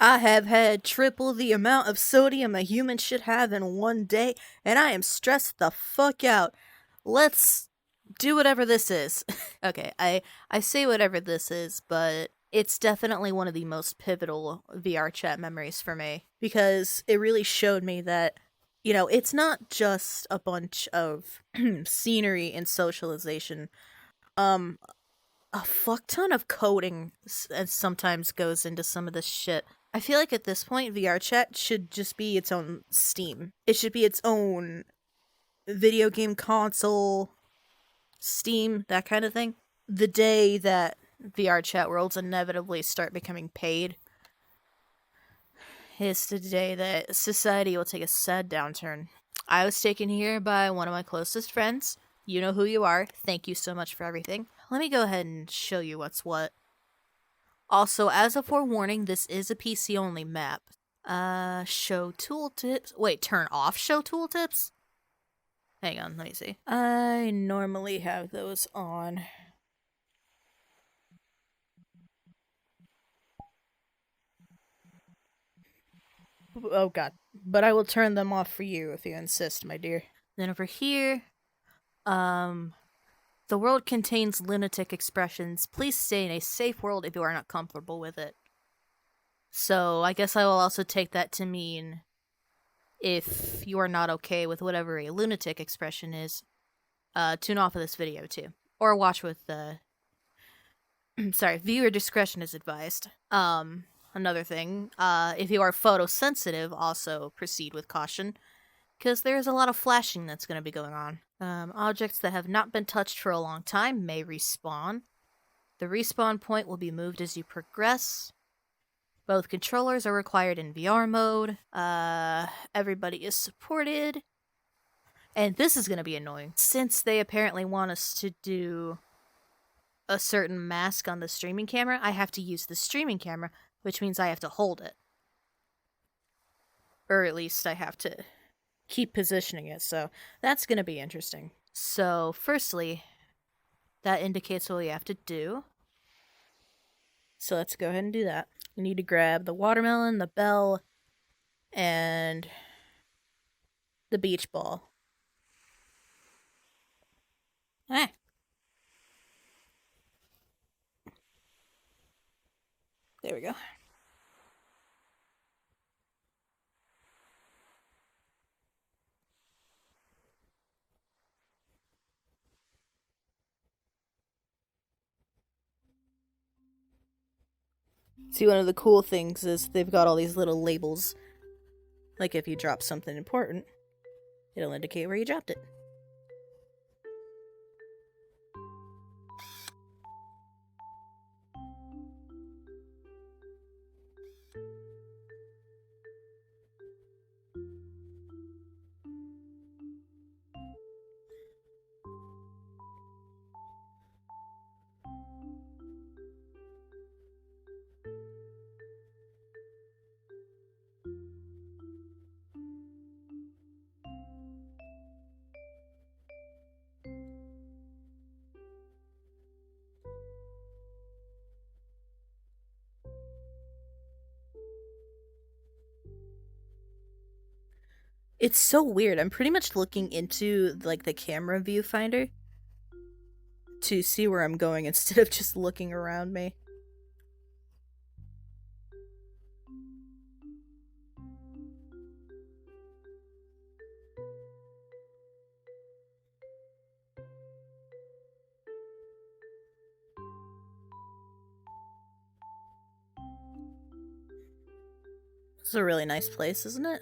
I have had triple the amount of sodium a human should have in one day, and I am stressed the fuck out. Let's do whatever this is. Okay, I say whatever this is, but it's definitely one of the most pivotal VR chat memories for me because it really showed me that it's not just a bunch of scenery and socialization. Um a fuck ton of coding sometimes goes into some of this shit. I feel like at this point, VRChat should just be its own Steam. It should be its own video game console, Steam, that kind of thing. The day that VRChat worlds inevitably start becoming paid is the day that society will take a sad downturn. I was taken here by one of my closest friends. You know who you are. Thank you so much for everything. Let me go ahead and show you what's what. Also, as a forewarning, this is a PC-only map. Show tooltips. Wait, turn off show tooltips? Hang on, let me see. I normally have those on. Oh god. But I will turn them off for you if you insist, my dear. Then over here, the world contains lunatic expressions. Please stay in a safe world if you are not comfortable with it. So I guess I will also take that to mean if you are not okay with whatever a lunatic expression is, tune off of this video too. Or watch with sorry, viewer discretion is advised. Another thing, if you are photosensitive, also proceed with caution, because there's a lot of flashing that's going to be going on. Objects that have not been touched for a long time may respawn. The respawn point will be moved as you progress. Both controllers are required in VR mode. Everybody is supported. And this is going to be annoying. Since they apparently want us to do a certain mask on the streaming camera, I have to use the streaming camera, which means I have to hold it. Or at least I have to keep positioning it, so that's going to be interesting. So, firstly, that indicates what we have to do. So let's go ahead and do that. We need to grab the watermelon, the bell, and the beach ball. Ah. There we go. See, one of the cool things is they've got all these little labels. Like if you drop something important, it'll indicate where you dropped it. It's so weird. I'm pretty much looking into like the camera viewfinder to see where I'm going instead of just looking around me. This is a really nice place, isn't it?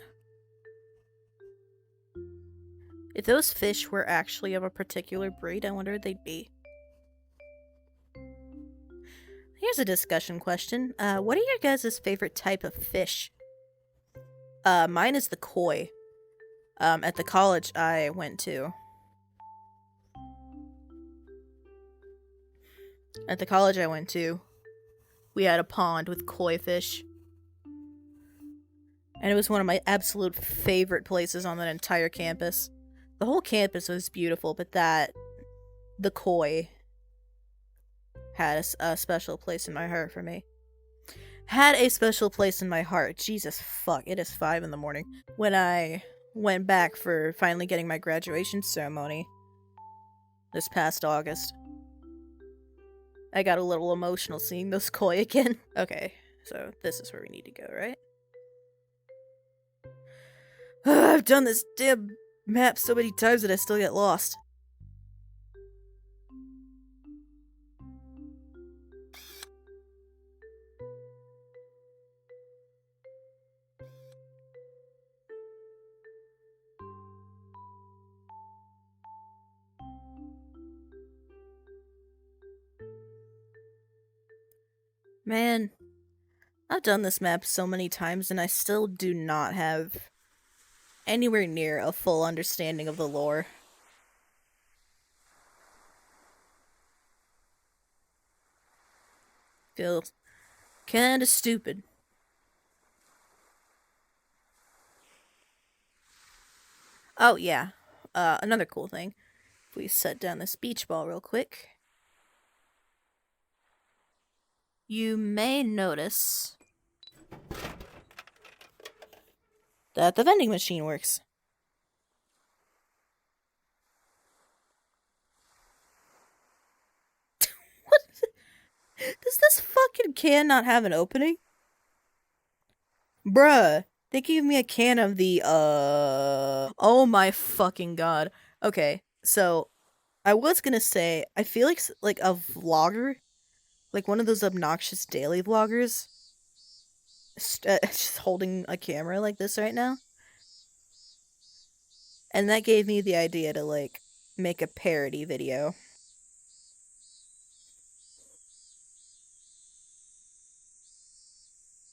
If those fish were actually of a particular breed, I wonder what they'd be. Here's a discussion question. What are your guys' favorite type of fish? Mine is the koi. At the college I went to. We had a pond with koi fish. And it was one of my absolute favorite places on that entire campus. The whole campus was beautiful, but the koi had a special place in my heart for me. had a special place in my heart. Jesus fuck, it is 5 in the morning. When I went back for finally getting my graduation ceremony this past August. I got a little emotional seeing those koi again. Okay, so this is where we need to go, right? I've done this damn map so many times that I still get lost. Man, I've done this map so many times and I still do not have anywhere near a full understanding of the lore. Feels kinda stupid. Oh yeah, another cool thing. If we set down this beach ball real quick, you may notice that the vending machine works. What? Does this fucking can not have an opening? Bruh, they gave me a can of the, oh my fucking god. Okay, so, I was gonna say, I feel like a vlogger, like one of those obnoxious daily vloggers, just holding a camera like this right now. And that gave me the idea to, like, make a parody video.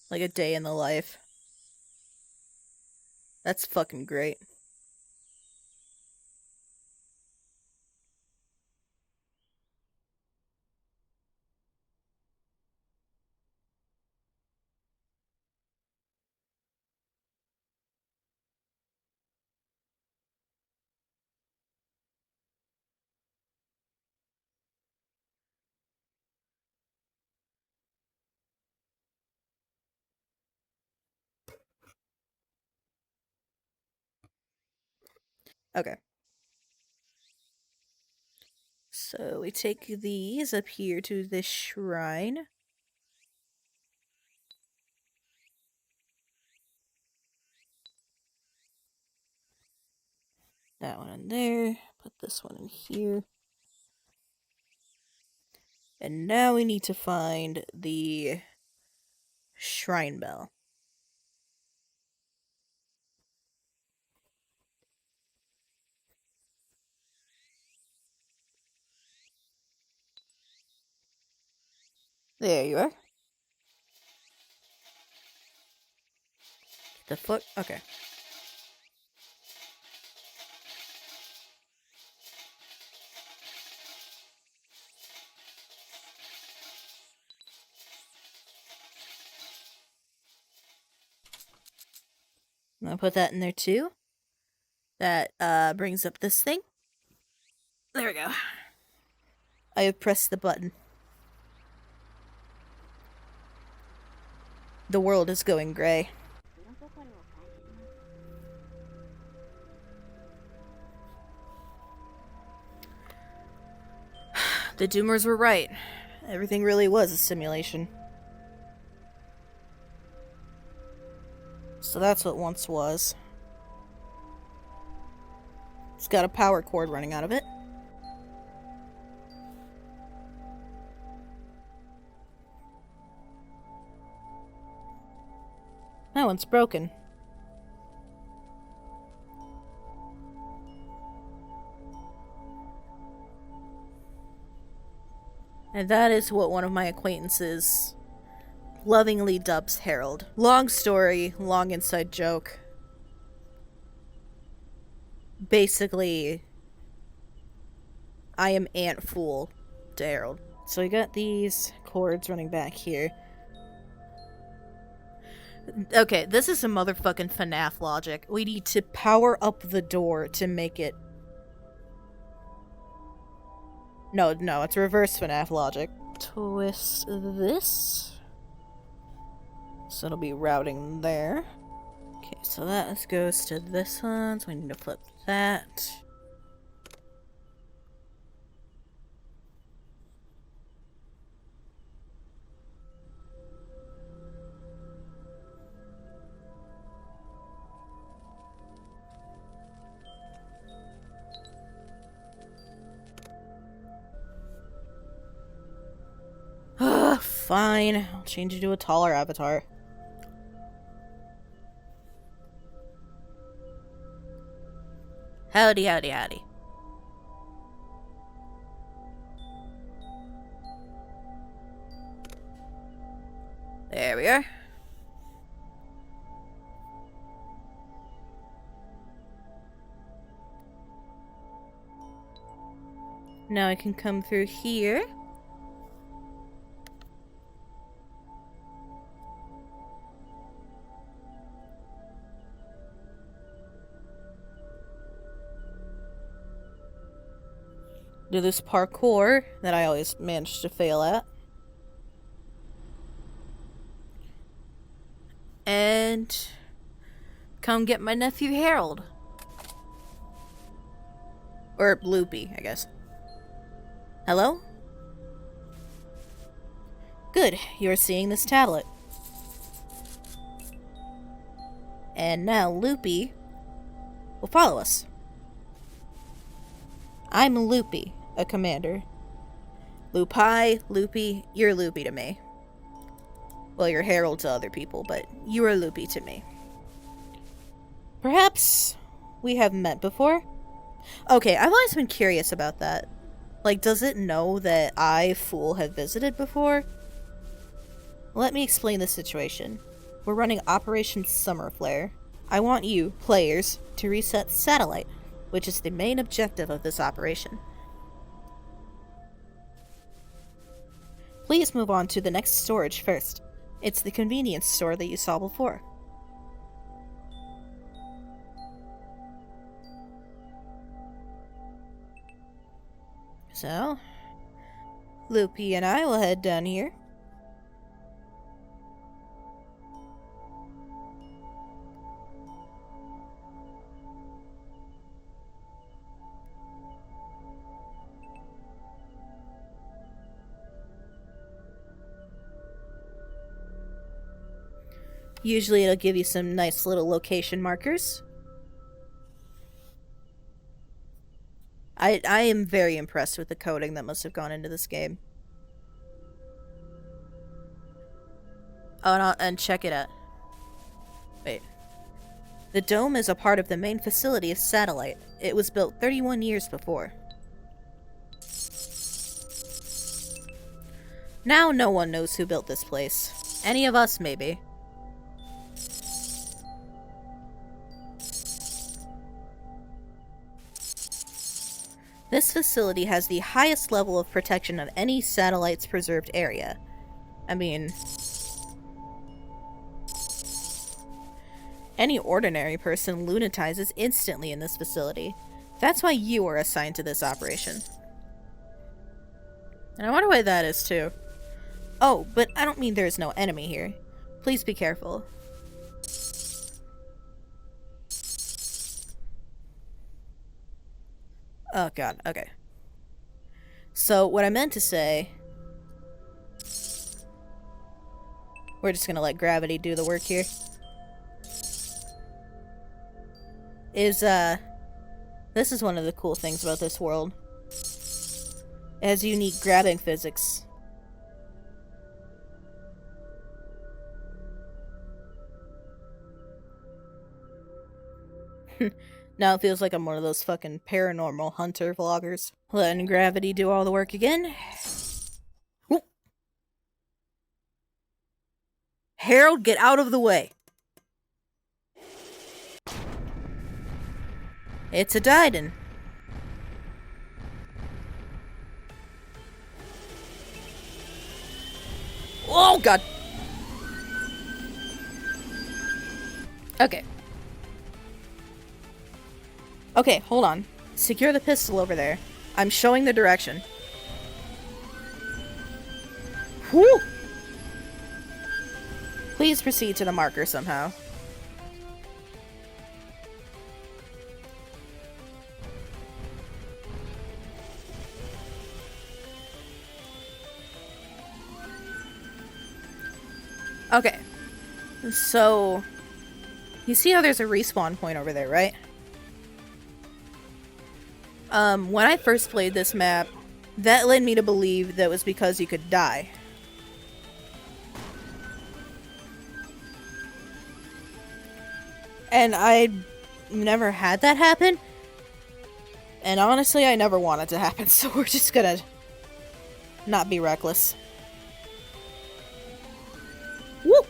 Like a day in the life. That's fucking great. Okay. So we take these up here to this shrine. That one in there. Put this one in here. And now we need to find the shrine bell. There you are. The foot? Okay. I'm gonna put that in there too. That brings up this thing. There we go. I have pressed the button. The world is going gray. The Doomers were right. Everything really was a simulation. So that's what once was. It's got a power cord running out of it. That one's broken. And that is what one of my acquaintances lovingly dubs Harold. Long story, long inside joke. Basically, I am Aunt Fool to Harold. So we got these cords running back here. Okay, this is some motherfucking FNAF logic. We need to power up the door to make it... No, it's reverse FNAF logic. Twist this. So it'll be routing there. Okay, so that goes to this one, so we need to flip that. Fine. I'll change it to a taller avatar. Howdy, howdy, howdy. There we are. Now I can come through here. Do this parkour that I always manage to fail at. And come get my nephew Harold. Or Loopy, I guess. Hello? Good, you're seeing this tablet. And now Loopy will follow us. I'm Loopy, a commander. Loopy, Loopy, you're Loopy to me. Well, you're Harold to other people, but you are Loopy to me. Perhaps we have met before? Okay, I've always been curious about that. Like, does it know that I, Fool, have visited before? Let me explain the situation. We're running Operation Summer Flare. I want you, players, to reset the satellite, which is the main objective of this operation. Please move on to the next storage first. It's the convenience store that you saw before. So, Loopy and I will head down here. Usually it'll give you some nice little location markers. I am very impressed with the coding that must have gone into this game. Oh, and check it out. Wait. The dome is a part of the main facility of Satellite. It was built 31 years before. Now no one knows who built this place. Any of us, maybe. This facility has the highest level of protection of any satellite's preserved area. I mean, any ordinary person lunatizes instantly in this facility. That's why you were assigned to this operation. And I wonder why that is too. Oh, but I don't mean there is no enemy here. Please be careful. Oh god, okay. So, what I meant to say... We're just gonna let gravity do the work here. Is, this is one of the cool things about this world. It has unique grabbing physics. Now it feels like I'm one of those fucking paranormal hunter vloggers. Letting gravity do all the work again. Ooh. Harold, get out of the way. It's a Diden. Oh god. Okay. Okay, hold on. Secure the pistol over there. I'm showing the direction. Whew! Please proceed to the marker somehow. Okay. So, you see how there's a respawn point over there, right? When I first played this map, that led me to believe that was because you could die. And I never had that happen. And honestly, I never want it to happen, so we're just gonna not be reckless. Woo!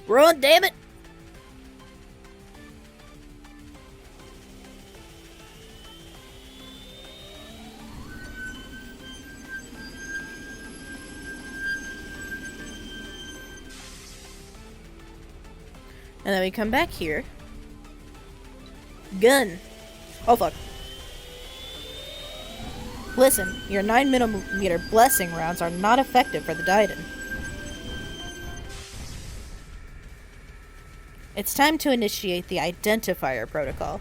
Run, damn it! And then we come back here. Gun. Oh fuck. Listen, your 9mm blessing rounds are not effective for the Didan. It's time to initiate the identifier protocol.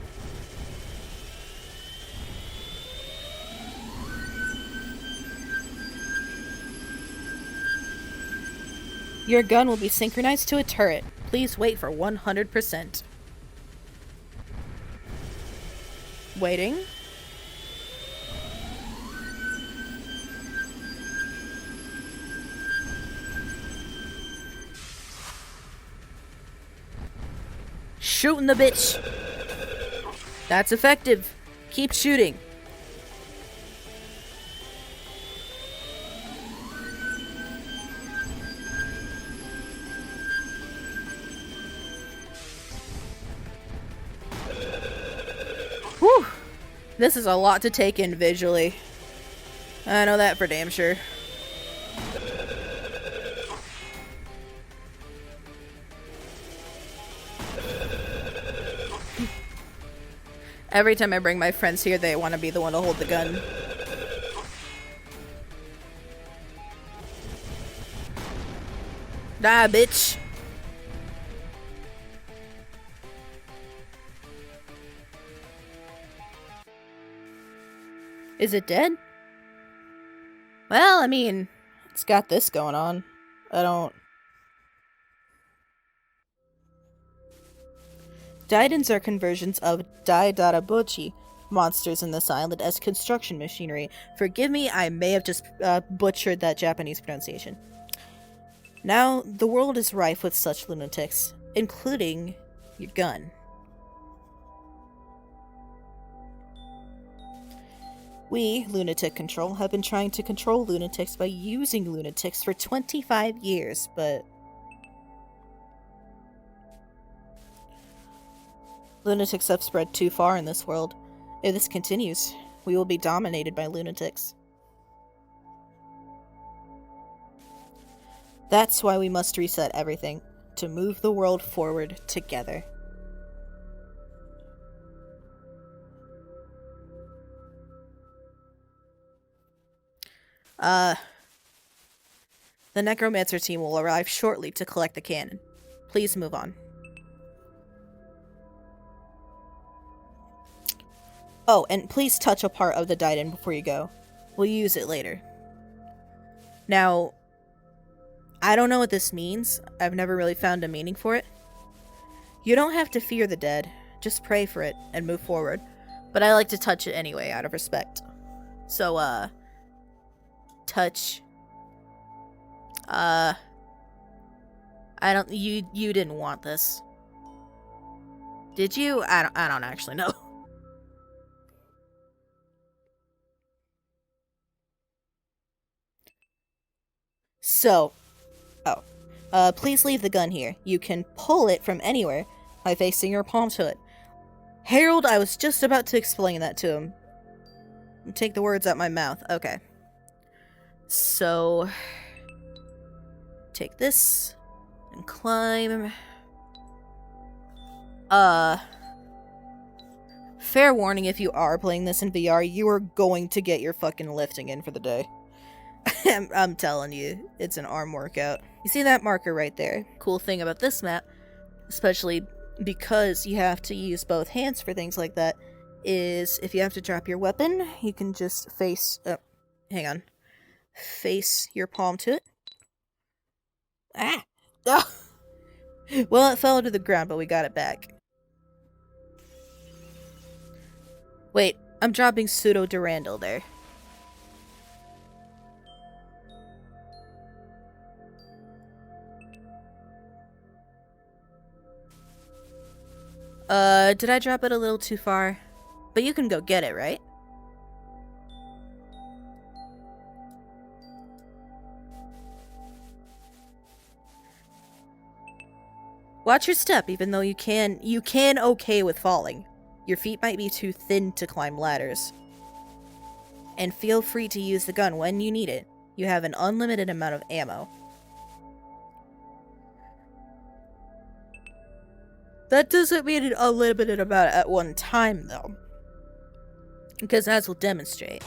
Your gun will be synchronized to a turret. Please wait for 100%. Waiting. Shooting the bitch. That's effective. Keep shooting. Whew. This is a lot to take in visually. I know that for damn sure. Every time I bring my friends here, they want to be the one to hold the gun. Die, bitch. Is it dead? Well, I mean, it's got this going on. I don't... Didans are conversions of Daidarabochi monsters in this island as construction machinery. Forgive me, I may have just butchered that Japanese pronunciation. Now, the world is rife with such lunatics, including your gun. We, Lunatic Control, have been trying to control lunatics by using lunatics for 25 years, but... lunatics have spread too far in this world. If this continues, we will be dominated by lunatics. That's why we must reset everything, to move the world forward together. The Necromancer team will arrive shortly to collect the cannon. Please move on. Oh, and please touch a part of the Didan before you go. We'll use it later. Now, I don't know what this means. I've never really found a meaning for it. You don't have to fear the dead. Just pray for it and move forward. But I like to touch it anyway, out of respect. So, touch. I don't... You didn't want this. Did you? I don't actually know. So, please leave the gun here. You can pull it from anywhere by facing your palm to it. Harold, I was just about to explain that to him. Take the words out my mouth. Okay. So, take this and climb. Fair warning, if you are playing this in VR, you are going to get your fucking lifting in for the day. I'm telling you, it's an arm workout. You see that marker right there? Cool thing about this map, especially because you have to use both hands for things like that, is if you have to drop your weapon, you can just face your palm to it. Ah! Oh. Well, it fell to the ground, but we got it back. Wait, I'm dropping pseudo Durandal there. Did I drop it a little too far? But you can go get it, right? Watch your step, even though you can okay with falling. Your feet might be too thin to climb ladders. And feel free to use the gun when you need it. You have an unlimited amount of ammo. That doesn't mean an unlimited amount at one time, though. Because as we'll demonstrate.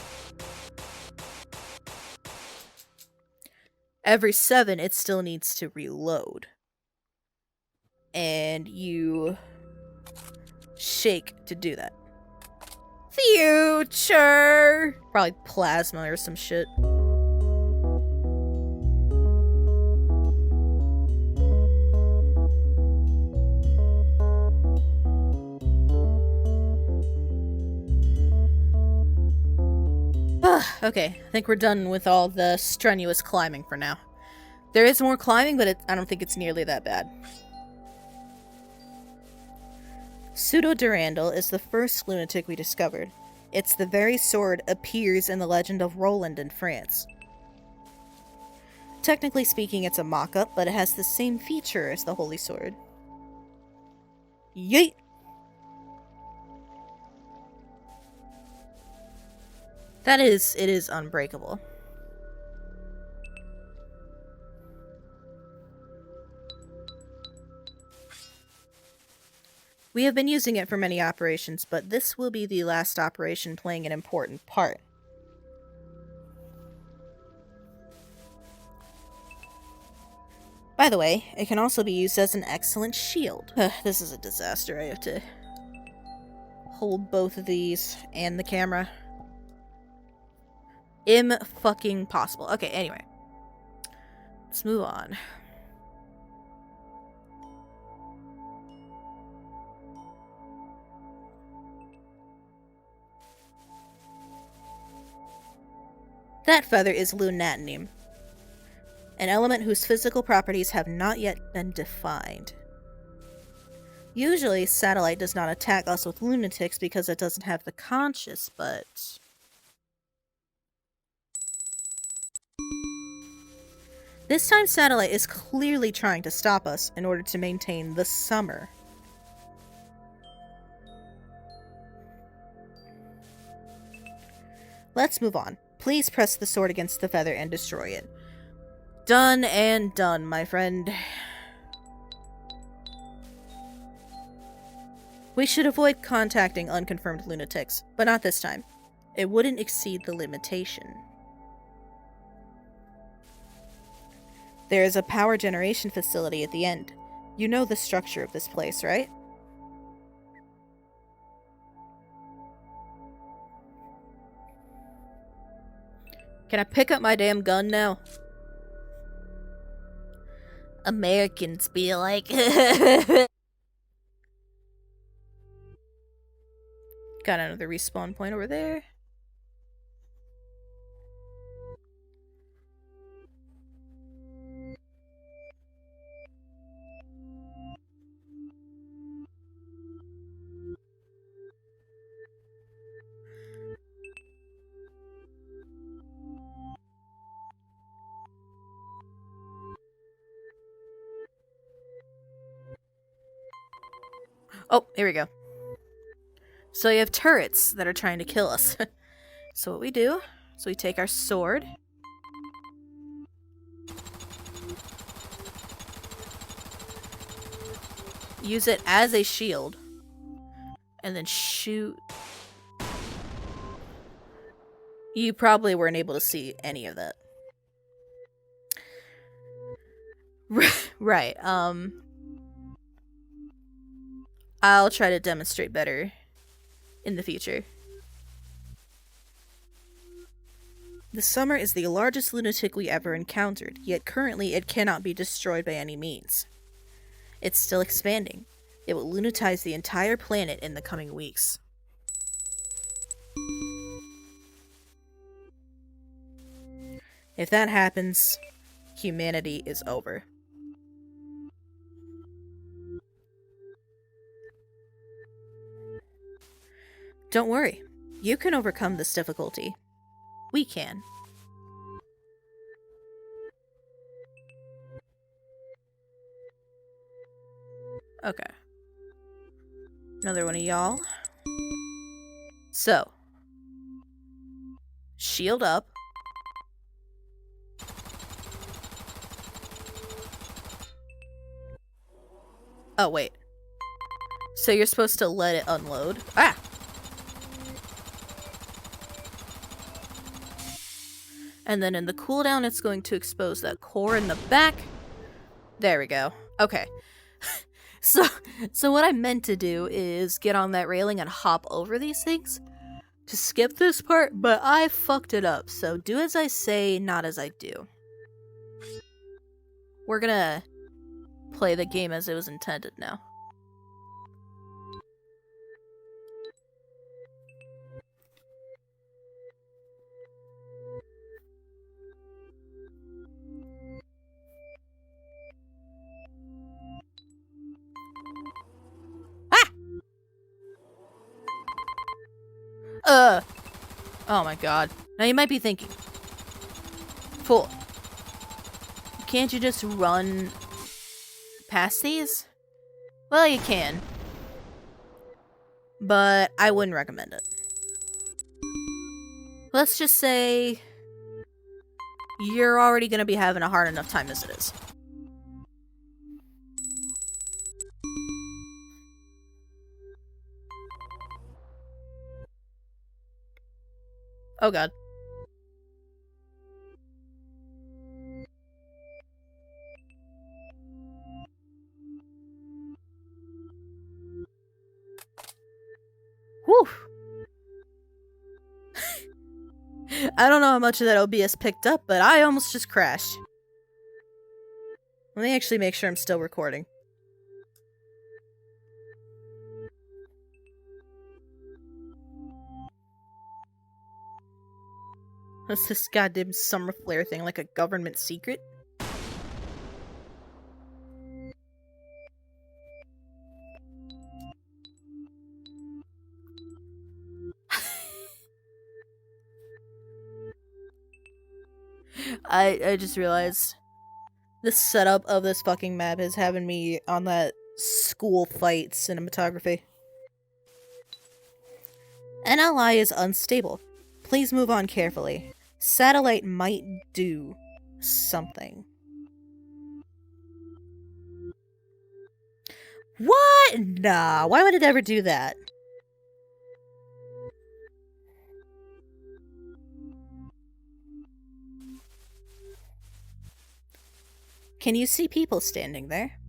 Every 7, it still needs to reload. And you shake to do that. Future! Probably plasma or some shit. Okay, I think we're done with all the strenuous climbing for now. There is more climbing, but I don't think it's nearly that bad. Pseudo Durandal is the first lunatic we discovered. It's the very sword appears in the legend of Roland in France. Technically speaking, it's a mock-up, but it has the same feature as the Holy Sword. Yeet! It is unbreakable. We have been using it for many operations, but this will be the last operation playing an important part. By the way, it can also be used as an excellent shield. This is a disaster. I have to hold both of these and the camera. Im-fucking-possible. Okay, anyway. Let's move on. That feather is lunatinium, an element whose physical properties have not yet been defined. Usually, Satellite does not attack us with lunatics because it doesn't have the conscience, but... This time, Satellite is clearly trying to stop us in order to maintain the summer. Let's move on. Please press the sword against the feather and destroy it. Done and done, my friend. We should avoid contacting unconfirmed lunatics, but not this time. It wouldn't exceed the limitation. There is a power generation facility at the end. You know the structure of this place, right? Can I pick up my damn gun now? Americans be like... Got another respawn point over there. Oh, here we go. So you have turrets that are trying to kill us. So what we do is we take our sword. Use it as a shield. And then shoot You probably weren't able to see any of that. Right, I'll try to demonstrate better in the future. The summer is the largest lunatic we ever encountered, yet currently it cannot be destroyed by any means. It's still expanding. It will lunatize the entire planet in the coming weeks. If that happens, humanity is over. Don't worry. You can overcome this difficulty. We can. Okay. Another one of y'all. So. Shield up. Oh, wait. So you're supposed to let it unload? Ah! And then in the cooldown, it's going to expose that core in the back. There we go. Okay. So what I meant to do is get on that railing and hop over these things to skip this part, but I fucked it up. So do as I say, not as I do. We're gonna play the game as it was intended now. Oh my god. Now you might be thinking, fool, can't you just run past these? Well, you can. But I wouldn't recommend it. Let's just say you're already gonna be having a hard enough time as it is. Oh god. Whew. I don't know how much of that OBS picked up, but I almost just crashed. Let me actually make sure I'm still recording. What's this goddamn summer flare thing, like a government secret? I just realized the setup of this fucking map is having me on that school fight cinematography. An ally is unstable. Please move on carefully. Satellite might do something. What? Nah, why would it ever do that? Can you see people standing there?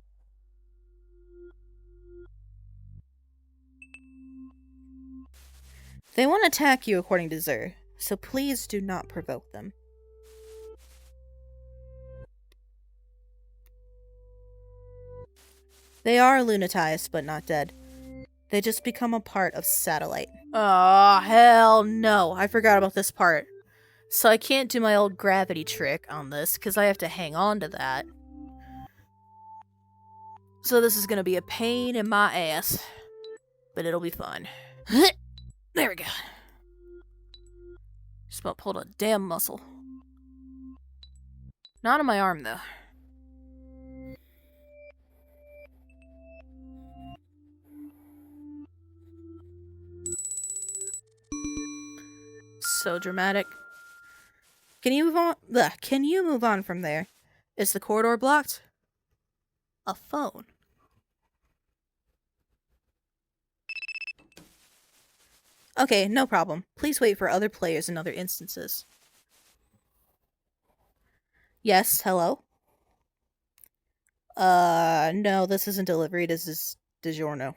They won't attack you according to Zur, so please do not provoke them. They are lunatized, but not dead. They just become a part of Satellite. Oh, hell no. I forgot about this part. So I can't do my old gravity trick on this, because I have to hang on to that. So this is going to be a pain in my ass. But it'll be fun. There we go. Just about pulled a damn muscle. Not on my arm, though. So dramatic. Can you move on? Can you move on from there? Is the corridor blocked? A phone. Okay, no problem. Please wait for other players in other instances. Yes, hello? No, this isn't delivery, this is DiGiorno.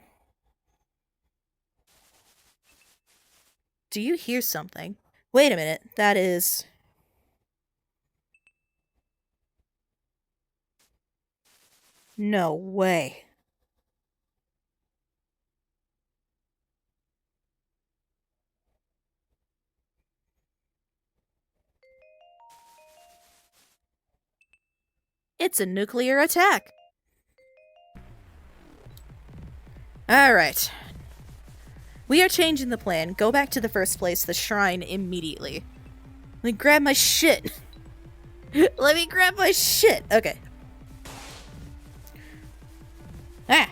Do you hear something? Wait a minute, that is... No way. It's a nuclear attack! Alright. We are changing the plan. Go back to the first place, the shrine, immediately. Let me grab my shit. Let me grab my shit. Okay. Ah!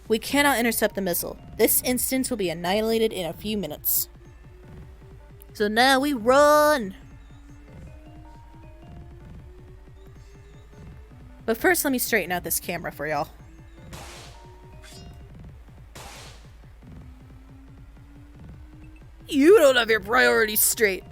We cannot intercept the missile. This instance will be annihilated in a few minutes. So now we run! But first, let me straighten out this camera for y'all. You don't have your priorities straight.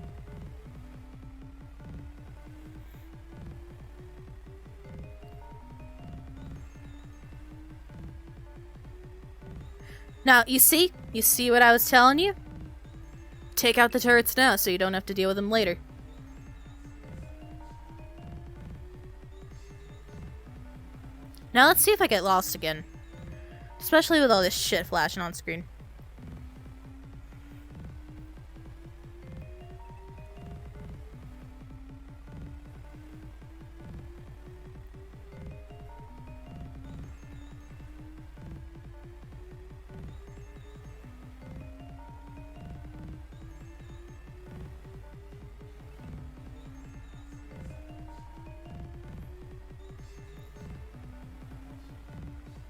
Now, you see? You see what I was telling you? Take out the turrets now so you don't have to deal with them later. Now let's see if I get lost again. Especially with all this shit flashing on screen.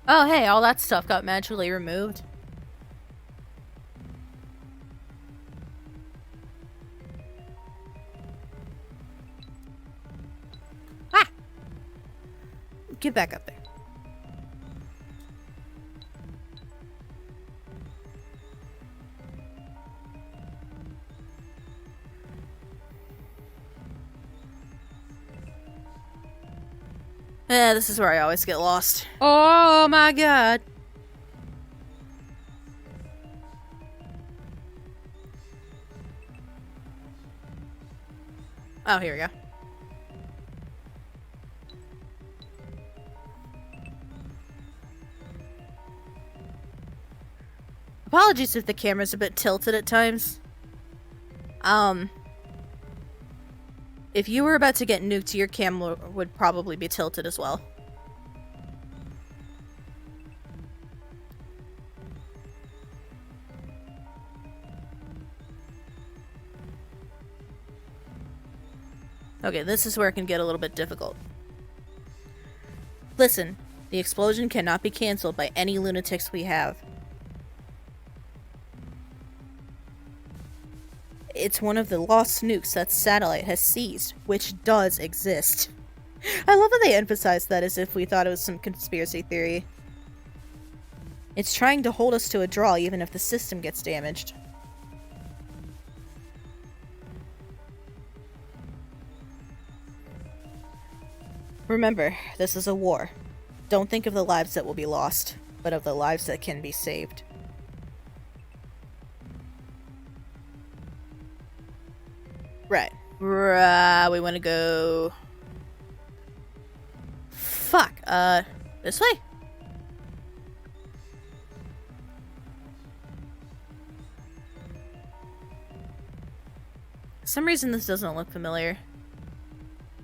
Oh, hey, all that stuff got magically removed. Ah! Get back up there. This is where I always get lost. Oh my god. Oh, here we go. Apologies if the camera's a bit tilted at times. If you were about to get nuked, your camera would probably be tilted as well. Okay, this is where it can get a little bit difficult. Listen, the explosion cannot be cancelled by any lunatics we have. It's one of the lost nukes that satellite has seized, which does exist. I love how they emphasize that as if we thought it was some conspiracy theory. It's trying to hold us to a draw even if the system gets damaged. Remember, this is a war. Don't think of the lives that will be lost, but of the lives that can be saved. Right. We want to go... Fuck, this way? For some reason this doesn't look familiar.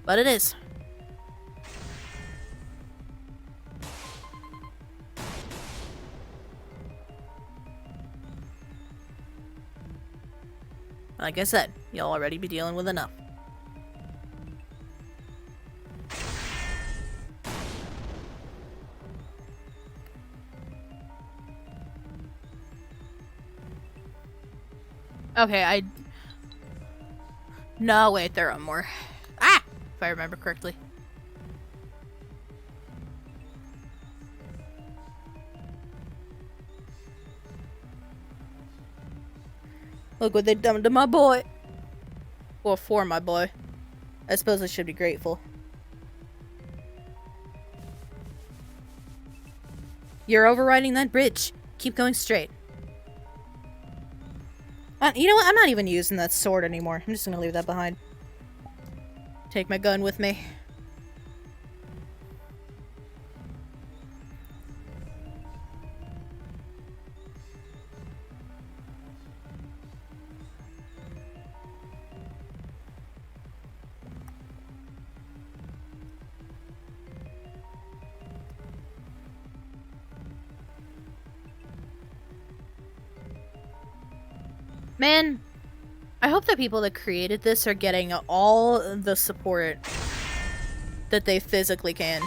But it is. Like I said, you'll already be dealing with enough. Okay, No, wait, there are more. Ah! If I remember correctly. Look what they done to my boy. Or for my boy. I suppose I should be grateful. You're overriding that bridge. Keep going straight. You know what? I'm not even using that sword anymore. I'm just gonna leave that behind. Take my gun with me. Man, I hope the people that created this are getting all the support that they physically can.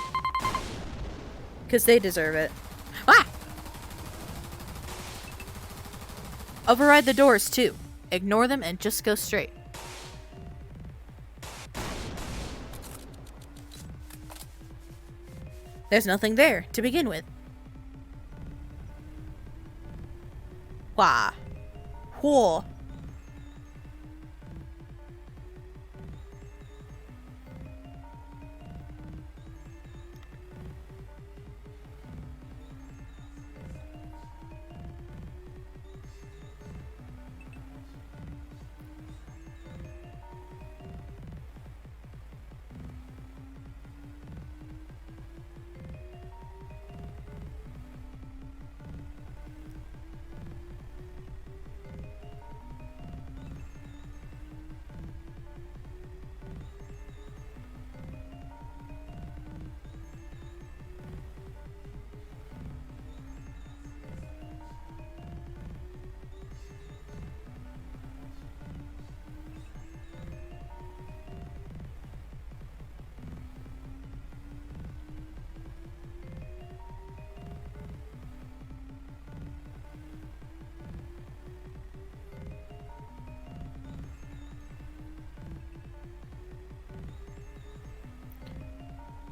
Because they deserve it. Ah! Override the doors, too. Ignore them and just go straight. There's nothing there to begin with. Wah. Whoa.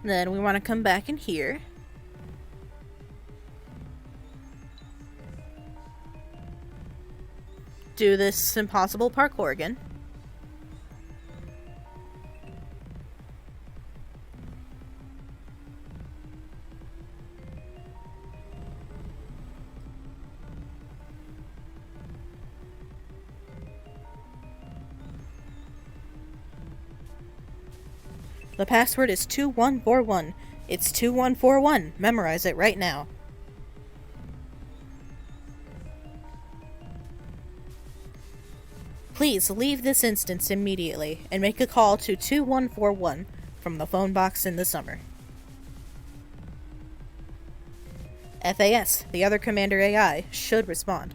Then we want to come back in here. Do this impossible parkour again. The password is 2141. It's 2141. Memorize it right now. Please leave this instance immediately and make a call to 2141 from the phone box in the summer. FAS, the other Commander AI, should respond.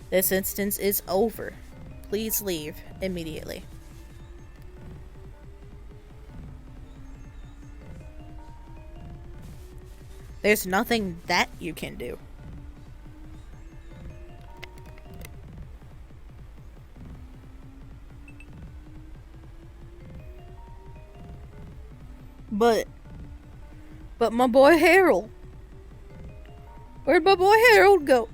This instance is over. Please leave immediately. There's nothing that you can do. But my boy Harold. Where'd my boy Harold go?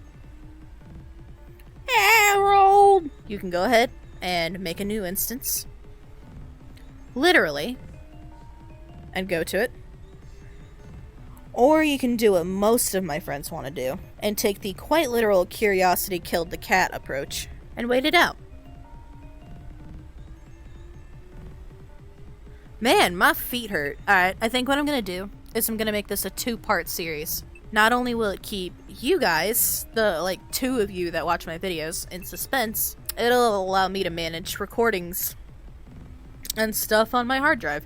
Harold! You can go ahead and make a new instance. Literally. And go to it. Or you can do what most of my friends want to do, and take the quite literal curiosity killed the cat approach, and wait it out. Man, my feet hurt. Alright, I think what I'm gonna do is I'm gonna make this a 2-part series. Not only will it keep you guys, the, 2 of you that watch my videos, in suspense, it'll allow me to manage recordings and stuff on my hard drive.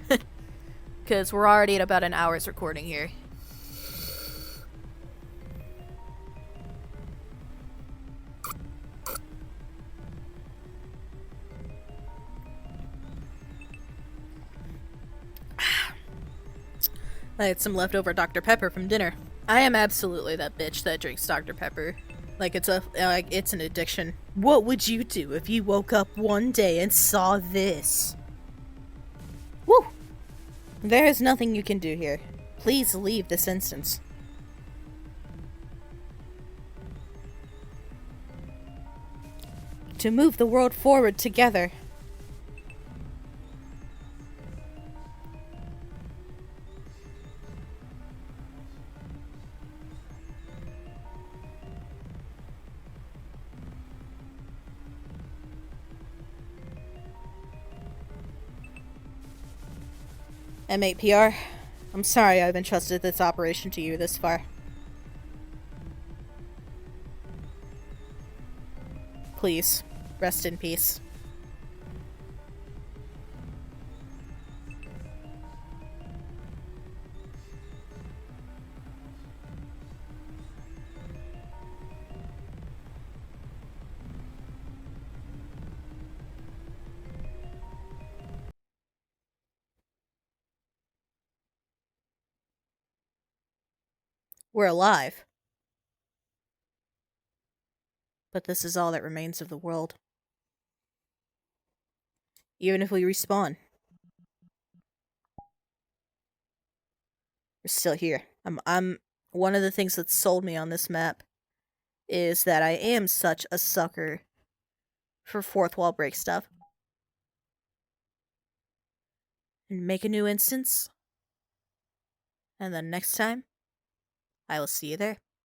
Because we're already at about an hour's recording here. I had some leftover Dr. Pepper from dinner. I am absolutely that bitch that drinks Dr. Pepper. It's an addiction. What would you do if you woke up one day and saw this? Woo! There is nothing you can do here. Please leave this instance. To move the world forward together. M8PR, I'm sorry I've entrusted this operation to you this far. Please, rest in peace. We're alive. But this is all that remains of the world. Even if we respawn, we're still here. I'm one of the things that sold me on this map is that I am such a sucker for fourth wall break stuff. And make a new instance. And then next time, I will see you there.